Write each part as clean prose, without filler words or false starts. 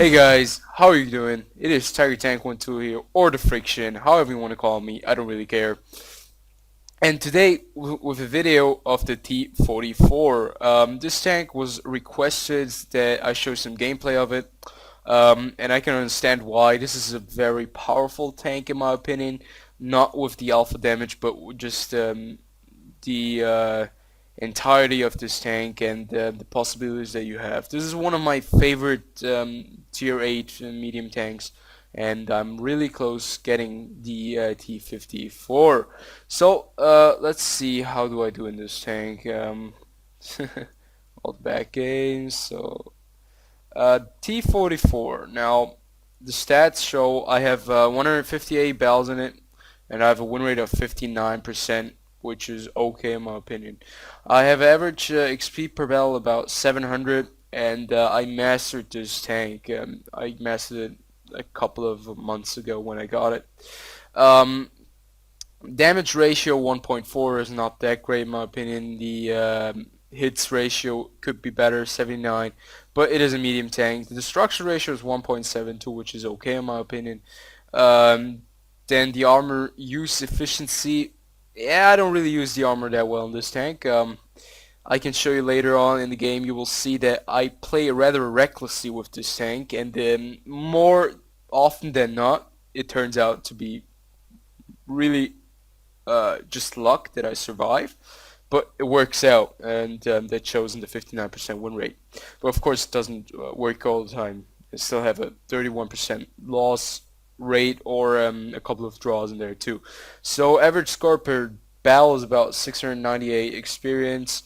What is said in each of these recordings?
Hey guys, how are you doing? It is Tiger Tank 12 here, or TheFrXion, however you want to call me, I don't really care. And today, with a video of the T44, this tank was requested that I show some gameplay of it, and I can understand why. This is a very powerful tank in my opinion, not with the alpha damage, but with just the entirety of this tank and the possibilities that you have. This is one of my favorite tier 8 medium tanks, and I'm really close getting the T54. So let's see, how do I do in this tank? All the back games. So T44. Now the stats show I have 158 bells in it, and I have a win rate of 59%, which is okay in my opinion. I have average XP per bell about 700, and I mastered this tank. I mastered it a couple of months ago when I got it. Um, Damage ratio 1.4 is not that great in my opinion. The hits ratio could be better, 79, but it is a medium tank. The destruction ratio is 1.72, which is okay in my opinion. Um, then the armor use efficiency, yeah, I don't really use the armor that well in this tank. I can show you later on in the game. You will see that I play rather recklessly with this tank, and more often than not, it turns out to be really just luck that I survive, but it works out, and that shows in the 59% win rate. But of course, it doesn't work all the time. I still have a 31% loss rate, or a couple of draws in there too. So average score per battle is about 698 experience.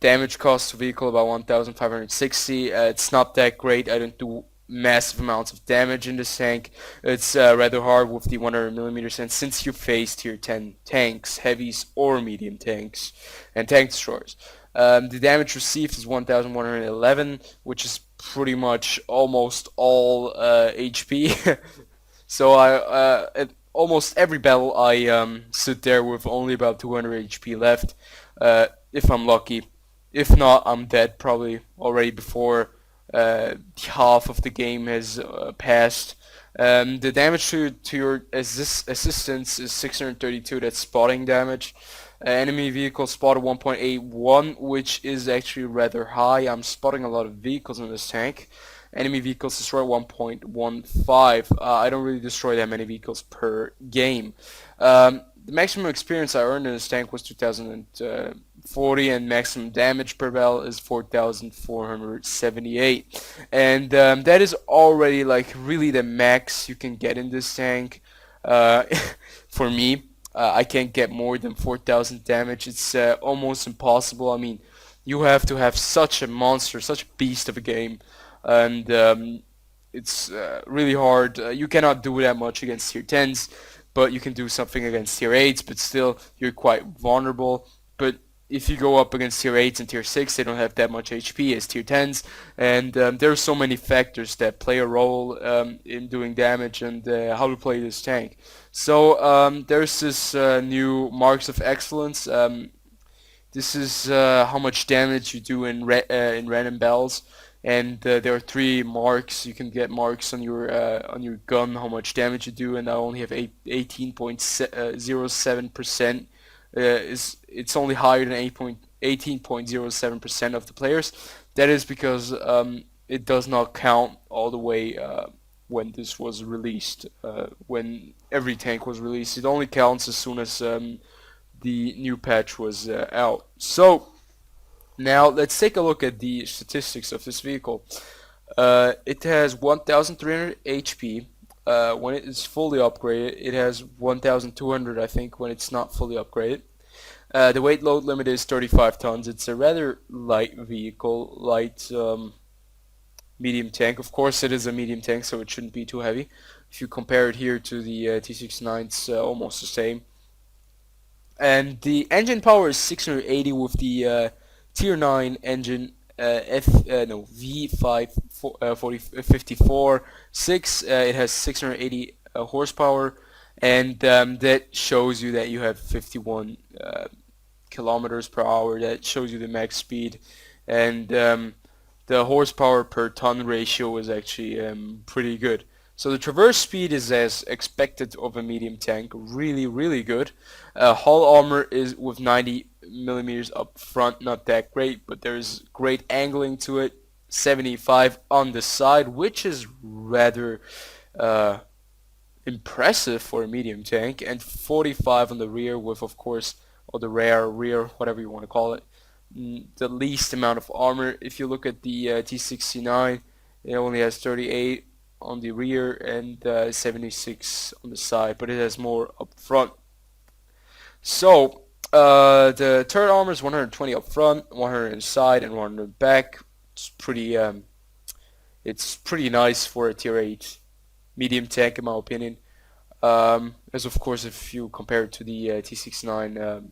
Damage cost to vehicle about 1,560. It's not that great. I don't do massive amounts of damage in this tank. It's rather hard with the 100mm, and since you face tier 10 tanks, heavies or medium tanks, and tank destroyers, the damage received is 1,111, which is pretty much almost all HP. So at almost every battle I sit there with only about 200 HP left, if I'm lucky. If not, I'm dead probably already before half of the game has passed. The damage to your assistance is 632. That's spotting damage. Enemy vehicle spotted 1.81, which is actually rather high. I'm spotting a lot of vehicles in this tank. Enemy vehicles destroyed 1.15. I don't really destroy that many vehicles per game. The maximum experience I earned in this tank was 2,040, and maximum damage per bell is 4,478. And that is already like really the max you can get in this tank. Uh, for me, I can't get more than 4,000 damage. It's almost impossible. I mean, you have to have such a monster, such a beast of a game, and it's really hard. You cannot do that much against tier 10s, but you can do something against tier 8s, but still you're quite vulnerable. But if you go up against tier 8s and tier 6, they don't have that much HP as tier 10s, and there are so many factors that play a role in doing damage and how to play this tank. So there's this new marks of excellence. This is how much damage you do in random bells, and there are three marks. You can get marks on your gun, how much damage you do, and I only have 18.07%. It's only higher than 18.07% of the players. That is because it does not count all the way when this was released. When every tank was released, it only counts as soon as the new patch was out. So now let's take a look at the statistics of this vehicle. It has 1,300 HP. When it is fully upgraded, it has 1,200, I think, when it's not fully upgraded. The weight load limit is 35 tons. It's a rather light vehicle, light medium tank. Of course, it is a medium tank, so it shouldn't be too heavy. If you compare it here to the T69, it's almost the same. And the engine power is 680 with the tier 9 engine V54 6. It has 680 horsepower, and that shows you that you have 51 kilometers per hour. That shows you the max speed, and the horsepower per ton ratio is actually pretty good. So the traverse speed is as expected of a medium tank, really, really good. Hull armor is with 90 millimeters up front, not that great, but there's great angling to it. 75 on the side, which is rather uh, impressive for a medium tank, and 45 on the rear with, of course, or the rear, whatever you want to call it, the least amount of armor. If you look at the T69, it only has 38 on the rear and 76 on the side, but it has more up front. So the turret armor is 120 up front, 100 inside, and 100 back. It's pretty nice for a tier 8 medium tank in my opinion. As of course, if you compare it to the T69,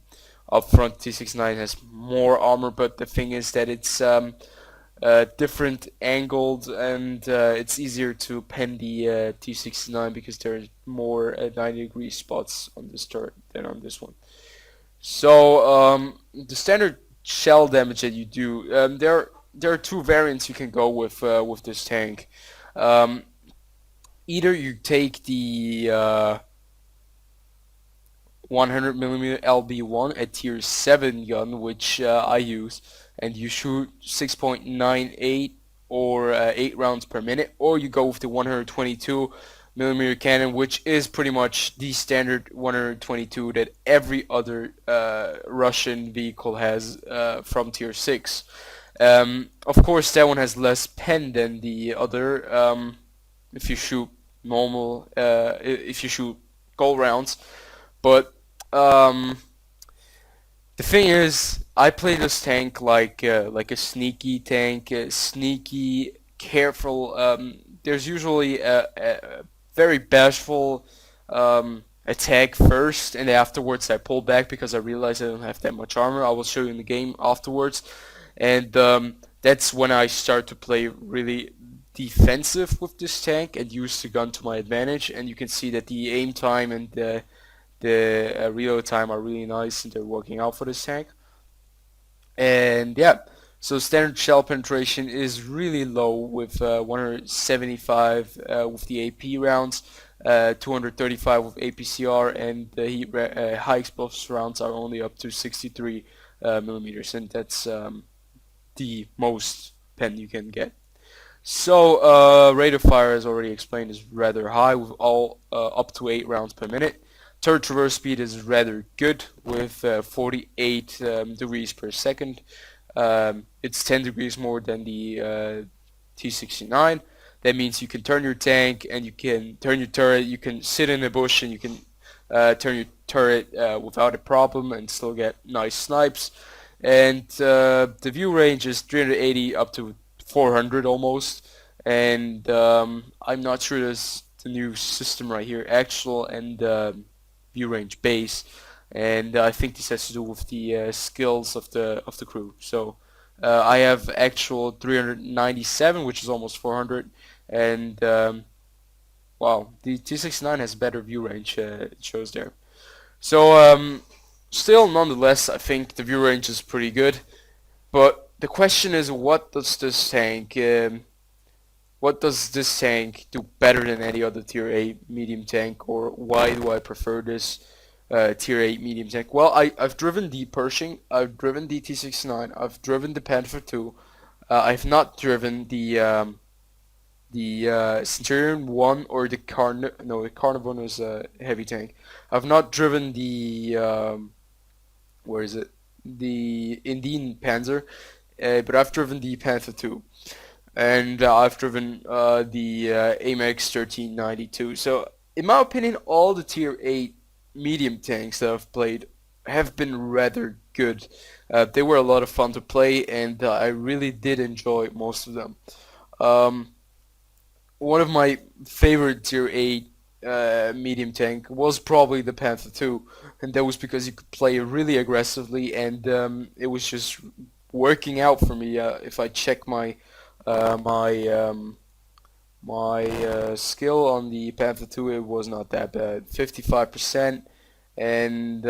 up front T69 has more armor, but the thing is that it's different angled, and it's easier to pen the T69 because there's more 90-degree spots on this turret than on this one. So the standard shell damage that you do, there are two variants you can go with this tank. Um, Either you take the 100 millimeter LB1 at tier 7 gun, which I use, and you shoot 6.98 or 8 rounds per minute, or you go with the 122 millimeter cannon, which is pretty much the standard 122 that every other Russian vehicle has from tier 6. Of course, that one has less pen than the other. If you shoot normal, if you shoot goal rounds, but um, the thing is, I play this tank like a sneaky tank, sneaky, careful. There's usually a very bashful attack first, and afterwards I pull back because I realize I don't have that much armor. I will show you in the game afterwards, and that's when I start to play really defensive with this tank and use the gun to my advantage. And you can see that the aim time and the reload time are really nice, and they're working out for this tank. And yeah, so standard shell penetration is really low with 175 with the AP rounds, 235 with APCR, and the high explosive rounds are only up to 63 millimeters, and that's the most pen you can get. So rate of fire, as already explained, is rather high with all up to 8 rounds per minute. Turret traverse speed is rather good with 48 degrees per second. It's 10 degrees more than the T69. That means you can turn your tank and you can turn your turret. You can sit in a bush and you can turn your turret without a problem and still get nice snipes. And the view range is 380 up to 400 almost. And I'm not sure there's the new system right here, actual and view range base, and I think this has to do with the skills of the crew. So I have actual 397, which is almost 400, and wow, the T69 has better view range. It shows there. So still, nonetheless, I think the view range is pretty good. But the question is, what does this tank do better than any other tier 8 medium tank, or why do I prefer this tier 8 medium tank? Well, I've driven the Pershing, I've driven the T69, I've driven the Panther II, I've not driven the Centurion 1 or the no, the Carnivore is a heavy tank. I've not driven the where is it? The Indian Panzer, but I've driven the Panther II, and I've driven the AMX 1392. So, in my opinion, all the tier 8 medium tanks that I've played have been rather good. They were a lot of fun to play, and I really did enjoy most of them. Um, One of my favorite tier 8 medium tank was probably the Panther II, and that was because you could play really aggressively, and it was just working out for me. If I check uh, my um, my skill on the Panther II, it was not that bad, 55%, and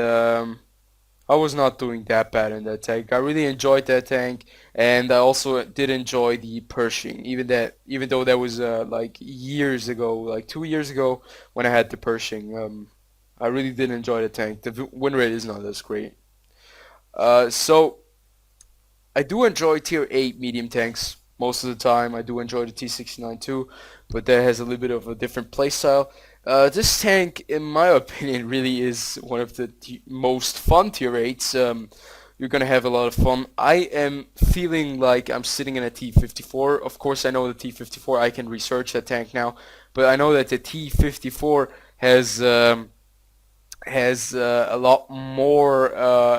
I was not doing that bad in that tank. I really enjoyed that tank, and I also did enjoy the Pershing. Even though that was like years ago, like 2 years ago, when I had the Pershing. I really did enjoy the tank. The win rate is not as great. So I do enjoy tier 8 medium tanks most of the time. I do enjoy the T69 too, but that has a little bit of a different playstyle. This tank, in my opinion, really is one of the most fun tier 8s. You're gonna have a lot of fun. I am feeling like I'm sitting in a T54. Of course, I know the T54. I can research that tank now, but I know that the T54 has a lot more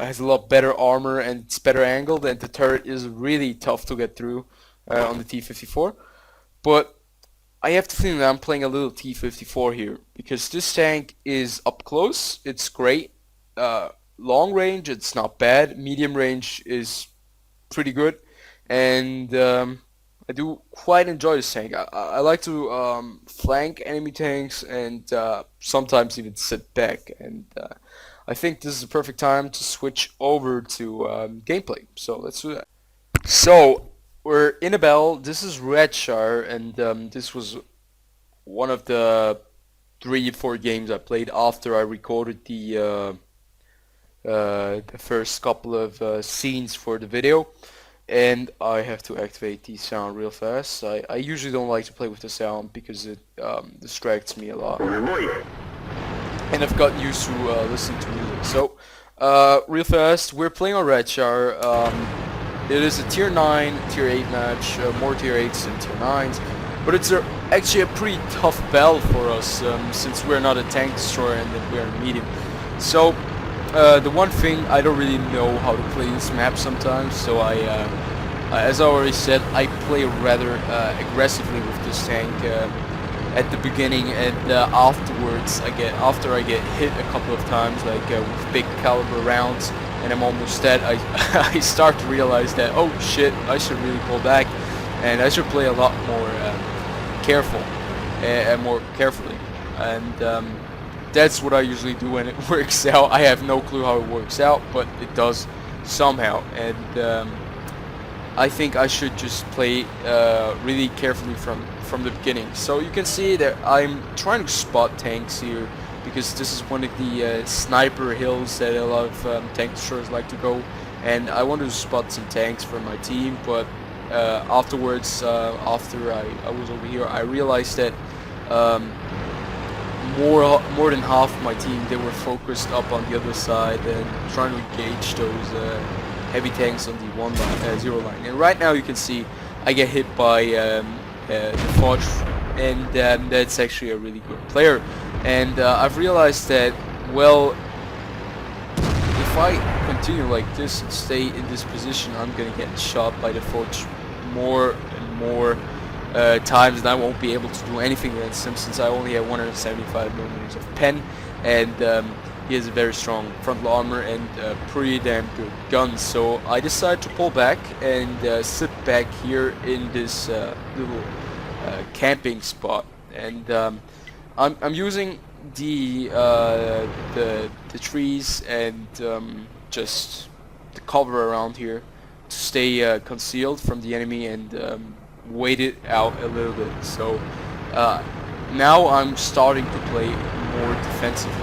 has a lot better armor and it's better angled, and the turret is really tough to get through on the T54. But I have the feeling that I'm playing a little T54 here because this tank is up close, it's great. Long range, it's not bad. Medium range is pretty good, and I do quite enjoy this tank. I like to flank enemy tanks and sometimes even sit back. And I think this is the perfect time to switch over to gameplay. So let's do that. So we're in a battle. This is Redshire, and this was one of the 3 4 games I played after I recorded the first couple of scenes for the video. And I have to activate the sound real fast. I usually don't like to play with the sound because it distracts me a lot. And I've gotten used to listening to music. So, real fast, we're playing on Redshire. It is a tier 9, tier 8 match, more tier 8s than tier 9s. But it's actually a pretty tough battle for us since we're not a tank destroyer and that we're medium. So, the one thing, I don't really know how to play this map sometimes, so as I already said, I play rather aggressively with this tank at the beginning, and afterwards, after I get hit a couple of times, like with big caliber rounds, and I'm almost dead, I start to realize that, oh shit, I should really pull back, and I should play a lot more careful and more carefully, and that's what I usually do when it works out. I have no clue how it works out, but it does somehow, and I think I should just play really carefully from the beginning. So you can see that I'm trying to spot tanks here because this is one of the sniper hills that a lot of tank destroyers like to go, and I wanted to spot some tanks for my team, but afterwards, after I was over here, I realized that more than half of my team, they were focused up on the other side and trying to engage those heavy tanks on the 0 line. And right now you can see I get hit by the Forge, and that's actually a really good player. And I've realized that, well, if I continue like this and stay in this position, I'm gonna get shot by the Forge more and more times, and I won't be able to do anything against him since I only have 175 millimeters of pen, and he has a very strong frontal armor and pretty damn good guns. So I decided to pull back and sit back here in this little camping spot, and I'm using the trees and just the cover around here to stay concealed from the enemy and wait it out a little bit. So now I'm starting to play more defensively,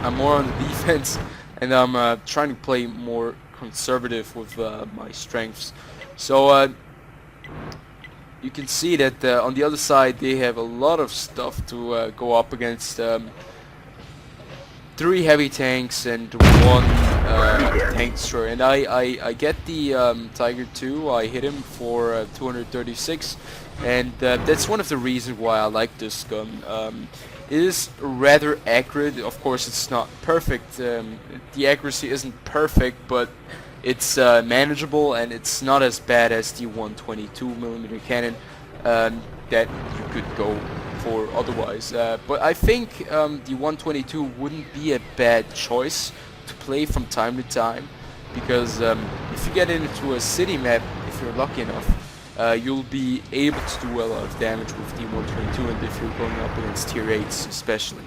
I'm more on the defense, and I'm trying to play more conservative with my strengths. So you can see that on the other side they have a lot of stuff to go up against. 3 heavy tanks and 1 tank destroyer, and I get the Tiger 2. I hit him for 236, and that's one of the reasons why I like this gun. It is rather accurate. Of course, it's not perfect. The accuracy isn't perfect, but it's manageable, and it's not as bad as the 122mm cannon that you could go for otherwise. But I think the 122 wouldn't be a bad choice to play from time to time, because if you get into a city map, if you're lucky enough, you'll be able to do a lot of damage with the 122, and if you're going up against tier 8s especially.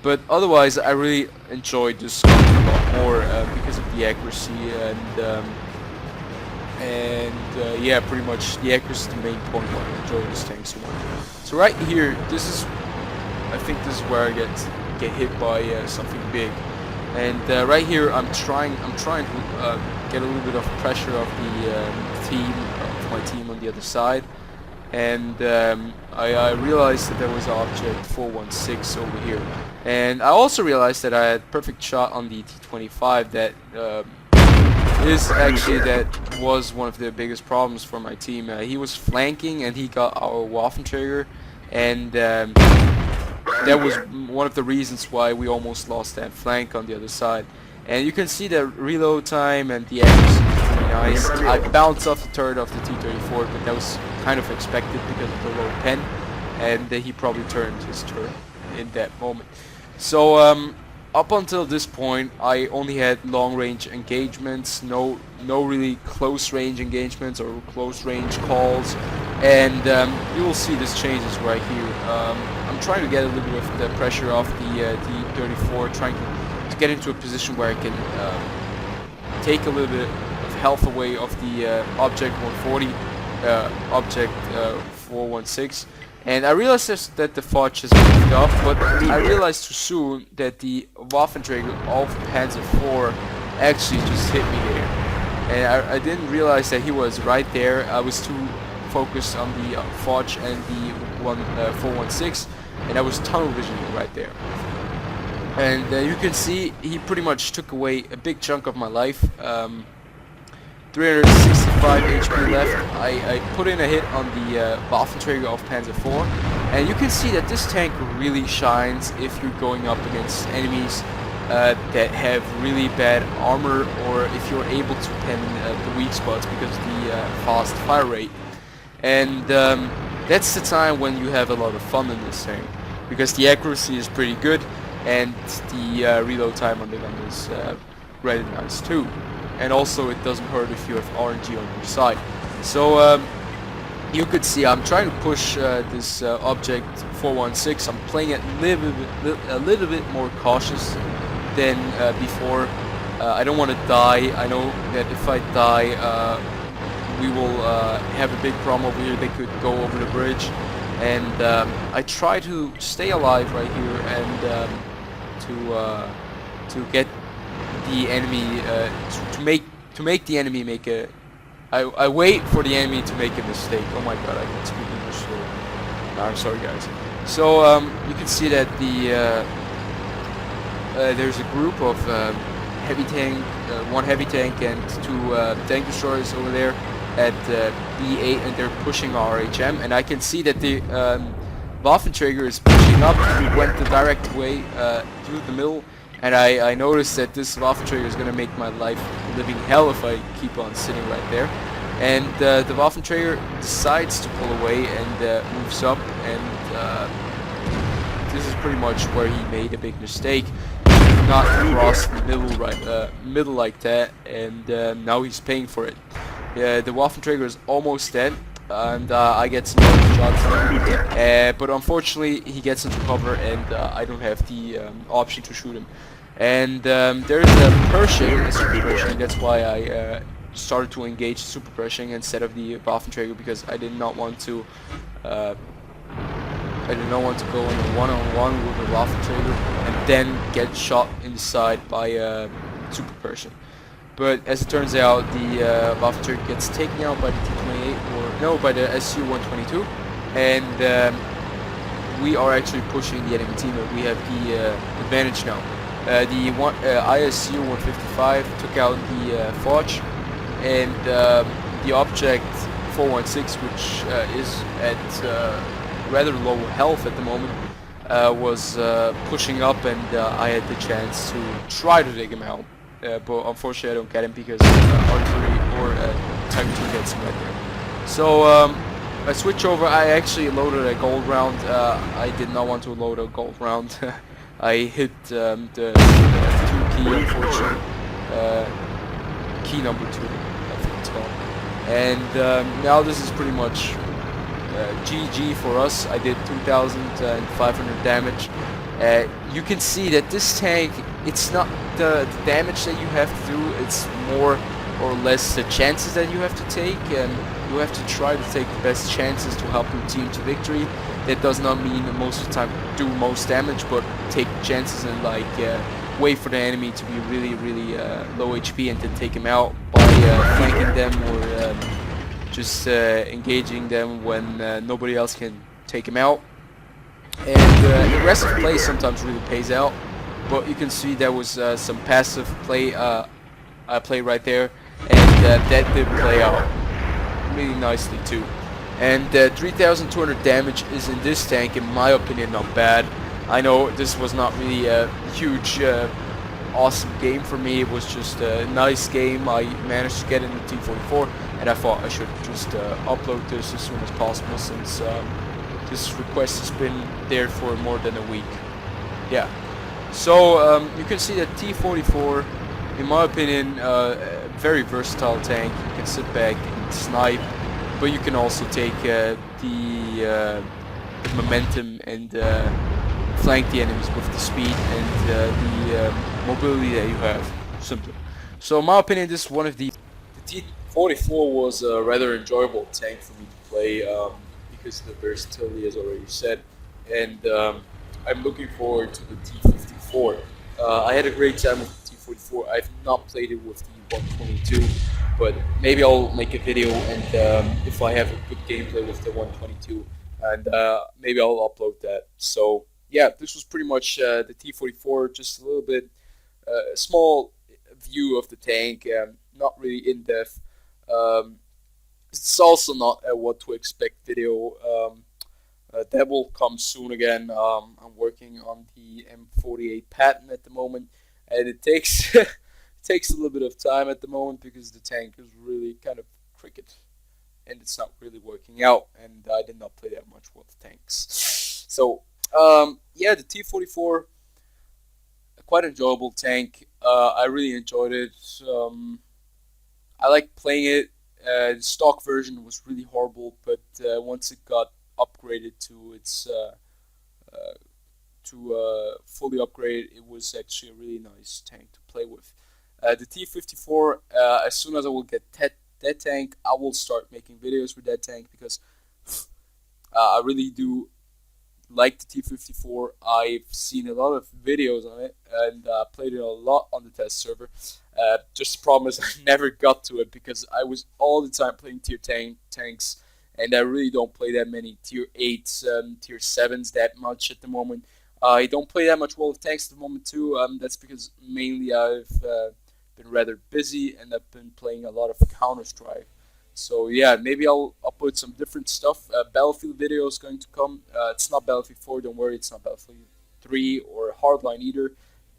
But otherwise, I really enjoyed this gun a lot more because of the accuracy and yeah, pretty much the accuracy is the main point why I enjoy this tank so much. So right here, I think this is where I get hit by something big, and right here I'm trying to get a little bit of pressure of the my team on the other side, and I realized that there was an object 416 over here, and I also realized that I had perfect shot on the T45 that that was one of the biggest problems for my team. He was flanking and he got our Waffenträger, and that was one of the reasons why we almost lost that flank on the other side. And you can see the reload time and the accuracy is really nice. I bounced off the turret of the T44, but that was kind of expected because of the low pen, and he probably turned his turret in that moment. So up until this point, I only had long-range engagements, no really close-range engagements or close-range calls, and you will see this changes right here. I'm trying to get a little bit of the pressure off the T34, trying to get into a position where I can take a little bit of health away of the object 140, object 416. And I realized that the Fudge has moved up, but I realized too soon that the Waffenträger of Panzer IV actually just hit me there. And I didn't realize that he was right there. I was too focused on the Fudge and the 416, and I was tunnel visioning right there. And you can see he pretty much took away a big chunk of my life. 365 HP left. I put in a hit on the Waffenträger of Panzer IV, and you can see that this tank really shines if you're going up against enemies that have really bad armor, or if you're able to pen the weak spots because of the fast fire rate. And that's the time when you have a lot of fun in this tank, because the accuracy is pretty good and the reload time on the gun is really nice too. And also it doesn't hurt if you have RNG on your side. So you could see I'm trying to push this object 416. I'm playing it a little bit more cautious than before. I don't want to die. I know that if I die, we will have a big problem over here. They could go over the bridge, and I try to stay alive right here and to get the enemy to make the enemy make a. I wait for the enemy to make a mistake. Oh my god, I can speak English slow. No, I'm sorry guys. So you can see that the there's a group of heavy tank, one heavy tank and two tank destroyers over there at B8, and they're pushing our HM, and I can see that the Waffenträger is pushing up. We went the direct way through the middle. And I noticed that this Waffenträger is gonna make my life living hell if I keep on sitting right there. And the Waffenträger decides to pull away and moves up, and this is pretty much where he made a big mistake. He did not cross the middle like that, and now he's paying for it. The Waffenträger is almost dead, and I get some other shots on him, but unfortunately he gets into cover, and I don't have the option to shoot him. And there's a Pershing, a super Pershing. That's why I started to engage super Pershing instead of the Waffenträger, because I did not want to go in a one-on-one with a Waffenträger and then get shot in the side by a super Pershing. But as it turns out, the Waffenträger gets taken out by the T28, or no, by the SU-122, and we are actually pushing the enemy team, and we have the advantage now. The ISU-155 took out the Forge, and the object 416, which is at rather low health at the moment, was pushing up, and I had the chance to try to take him out. But unfortunately I don't get him because artillery or Type 2 gets him right there. So I switch over. I actually loaded a gold round. I did not want to load a gold round. I hit the 2 key, unfortunately. Key number 2, I think it's called. And now this is pretty much GG for us. I did 2,500 damage. You can see that this tank, it's not the damage that you have to do, it's more or less the chances that you have to take, and you have to try to take the best chances to help your team to victory. That does not mean most of the time do most damage, but take chances and like wait for the enemy to be really low HP and then take him out by flanking them or just engaging them when nobody else can take him out. And aggressive play sometimes really pays out, but you can see there was some passive play play right there, and that did play out really nicely too. And 3,200 damage is in this tank, in my opinion, not bad. I know this was not really a huge, awesome game for me. It was just a nice game. I managed to get in the T44, and I thought I should just upload this as soon as possible, since this request has been there for more than a week. Yeah. So you can see that T44, in my opinion, a very versatile tank. You can sit back and snipe, but you can also take the momentum and flank the enemies with the speed and the mobility that you have. Simply. So in my opinion, this is one of the T44 was a rather enjoyable tank for me to play because of the versatility, as already said, and I'm looking forward to the T54. I had a great time with the T44. I've not played it with the 122, but maybe I'll make a video, and if I have a good gameplay with the 122, and maybe I'll upload that. So yeah, this was pretty much the T44, just a little bit, a small view of the tank, not really in depth. It's also not a what to expect video. That will come soon again. I'm working on the M48 patent at the moment, and it takes it takes a little bit of time at the moment because the tank is really kind of cricket, and it's not really working out. And I did not play that much with tanks. So yeah, the T44, a quite enjoyable tank. I really enjoyed it. I like playing it. The stock version was really horrible, but once it got upgraded to its fully upgraded, it was actually a really nice tank to play with. The T54, as soon as I will get that tank, I will start making videos with that tank because I really do like the T54. I've seen a lot of videos on it and played it a lot on the test server. Just the problem is I never got to it because I was all the time playing tier tanks, and I really don't play that many tier 8s, tier 7s that much at the moment. I don't play that much World of Tanks at the moment too. That's because mainly I've been rather busy and I've been playing a lot of Counter-Strike. So yeah, maybe I'll upload some different stuff. Battlefield video is going to come. It's not Battlefield 4, don't worry, it's not Battlefield 3 or Hardline either.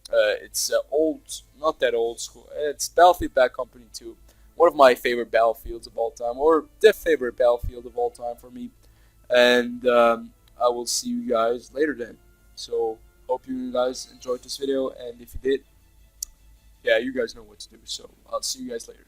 It's old, not that old school. It's Battlefield Bad Company 2. One of my favorite battlefields of all time, or the favorite battlefield of all time for me. And I will see you guys later then. So hope you guys enjoyed this video, and if you did, yeah, you guys know what to do. So I'll see you guys later.